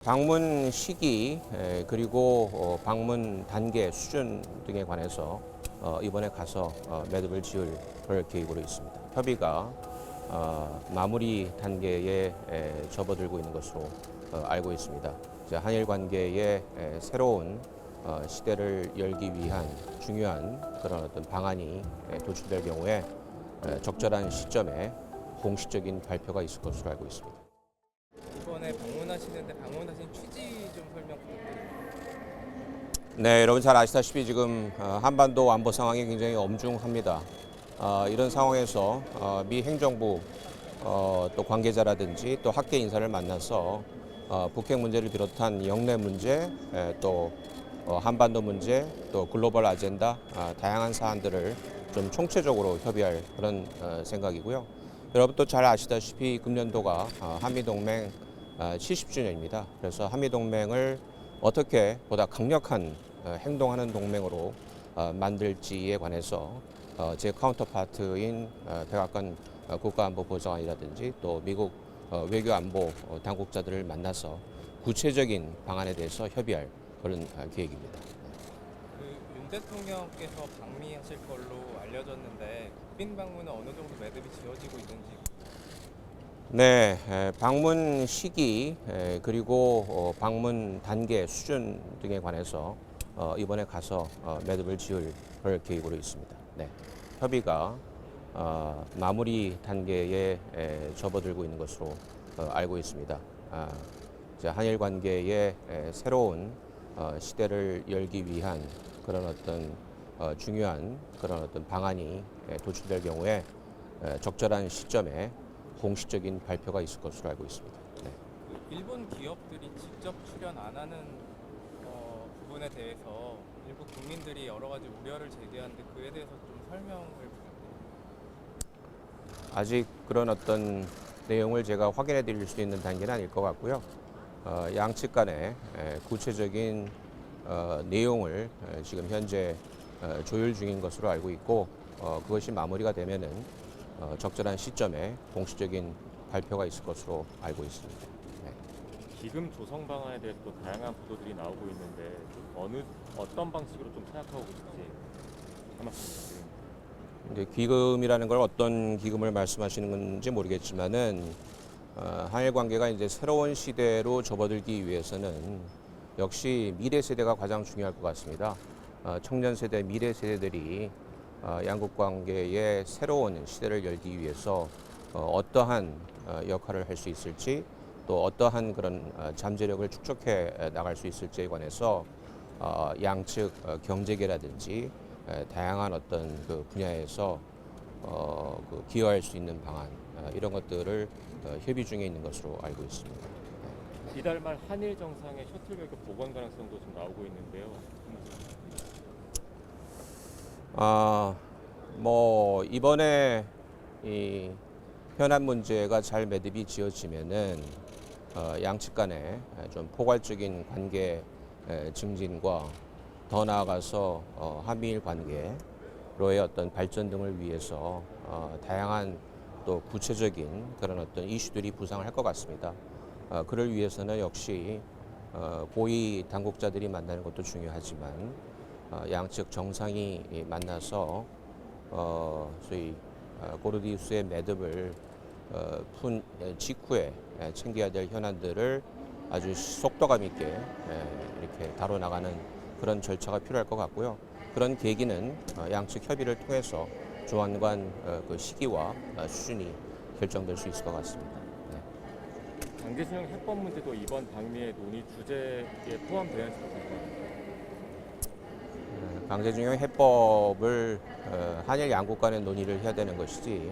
방문 시기 그리고 방문 단계 수준 등에 관해서 이번에 가서 매듭을 지을 그럴 계획으로 있습니다. 협의가 마무리 단계에 접어들고 있는 것으로 알고 있습니다. 이제 한일 관계의 새로운 시대를 열기 위한 중요한 그런 어떤 방안이 도출될 경우에 적절한 시점에 공식적인 발표가 있을 것으로 알고 있습니다. 이번에 방문하시는데 방문하신 취지 좀 설명 부탁드립니다. 네, 여러분 잘 아시다시피 지금 한반도 안보 상황이 굉장히 엄중합니다. 이런 상황에서 미 행정부 또 관계자라든지 또 학계 인사를 만나서 북핵 문제를 비롯한 영내 문제, 또 한반도 문제, 또 글로벌 아젠다 다양한 사안들을 좀 총체적으로 협의할 그런 생각이고요. 여러분 또 잘 아시다시피 금년도가 한미동맹 70주년입니다. 그래서 한미동맹을 어떻게 보다 강력한 행동하는 동맹으로 만들지에 관해서 제 카운터파트인 백악관 국가안보보좌관이라든지 또 미국 외교안보 당국자들을 만나서 구체적인 방안에 대해서 협의할 그런 계획입니다. 윤 대통령께서 방미하실 걸로 알려졌는데 국빈 방문은 어느 정도 매듭이 지어지고 있는지. 네, 방문 시기 그리고 방문 단계 수준 등에 관해서 이번에 가서 매듭을 지을 그럴 계획으로 있습니다. 네, 협의가 마무리 단계에 접어들고 있는 것으로 알고 있습니다. 이제 한일 관계의 새로운 시대를 열기 위한 그런 어떤 중요한 그런 어떤 방안이 도출될 경우에 적절한 시점에 공식적인 발표가 있을 것으로 알고 있습니다. 네. 일본 기업들이 직접 출연 안 하는 부분에 대해서 일부 국민들이 여러 가지 우려를 제기하는데 그에 대해서 좀 설명을 부탁드립니다. 아직 그런 어떤 내용을 제가 확인해 드릴 수 있는 단계는 아닐 것 같고요. 양측 간에 구체적인 내용을 지금 현재 조율 중인 것으로 알고 있고 그것이 마무리가 되면은 적절한 시점에 공식적인 발표가 있을 것으로 알고 있습니다. 네. 기금 조성 방안에 대해서 또 다양한 보도들이 나오고 있는데 어떤 방식으로 좀 생각하고 계신지 한 말씀 부탁드립니다. 이제 기금이라는 걸 어떤 기금을 말씀하시는 건지 모르겠지만은 한일 관계가 이제 새로운 시대로 접어들기 위해서는 역시 미래 세대가 가장 중요할 것 같습니다. 청년 세대, 미래 세대들이 양국 관계의 새로운 시대를 열기 위해서 어떠한 역할을 할 수 있을지 또 어떠한 그런 잠재력을 축적해 나갈 수 있을지에 관해서 양측 경제계라든지 다양한 어떤 그 분야에서 그 기여할 수 있는 방안 이런 것들을 협의 중에 있는 것으로 알고 있습니다. 이달 말 한일 정상의 셔틀 외교 복원 가능성도 좀 나오고 있는데요. 뭐 이번에 이 현안 문제가 잘 매듭이 지어지면은 양측 간에 좀 포괄적인 관계 증진과 더 나아가서 한미일 관계로의 어떤 발전 등을 위해서 다양한 또 구체적인 그런 어떤 이슈들이 부상을 할 것 같습니다. 그를 위해서는 역시 고위 당국자들이 만나는 것도 중요하지만 양측 정상이 만나서 소위 고르디우스의 매듭을 푼 직후에 챙겨야 될 현안들을 아주 속도감 있게 이렇게 다뤄나가는 그런 절차가 필요할 것 같고요. 그런 계기는 양측 협의를 통해서 조만간 그 시기와 수준이 결정될 수 있을 것 같습니다. 네. 강제징용 해법 문제도 이번 방미의 논의 주제에 포함되는지 궁금합니다. 강제징용 해법을 한일 양국 간의 논의를 해야 되는 것이지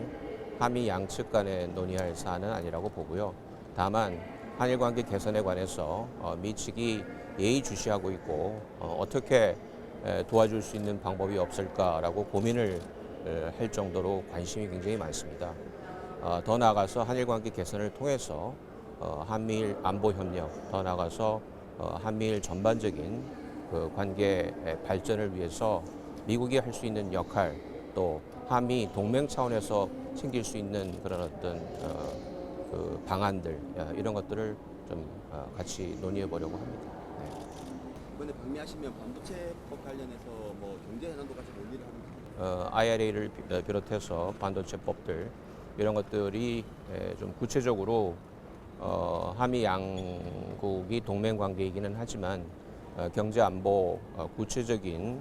한미 양측 간의 논의할 사안은 아니라고 보고요. 다만 한일 관계 개선에 관해서 미 측이 예의주시하고 있고 어떻게 도와줄 수 있는 방법이 없을까라고 고민을 할 정도로 관심이 굉장히 많습니다. 더 나아가서 한일 관계 개선을 통해서 한미일 안보 협력, 더 나아가서 한미일 전반적인 그 관계 발전을 위해서 미국이 할 수 있는 역할, 또 한미 동맹 차원에서 챙길 수 있는 그런 어떤 그 방안들 이런 것들을 좀 같이 논의해 보려고 합니다. 네. 이번에 방미하시면 반도체법 관련해서 뭐 경제 현안도 같이 논의를 하고 IRA를 비롯해서 반도체법들 이런 것들이 좀 구체적으로 한미 양국이 동맹 관계이기는 하지만 경제 안보 구체적인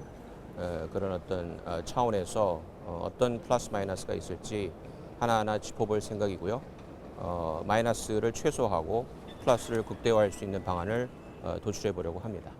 그런 어떤 차원에서 어떤 플러스 마이너스가 있을지 하나하나 짚어볼 생각이고요. 마이너스를 최소화하고 플러스를 극대화할 수 있는 방안을 도출해 보려고 합니다.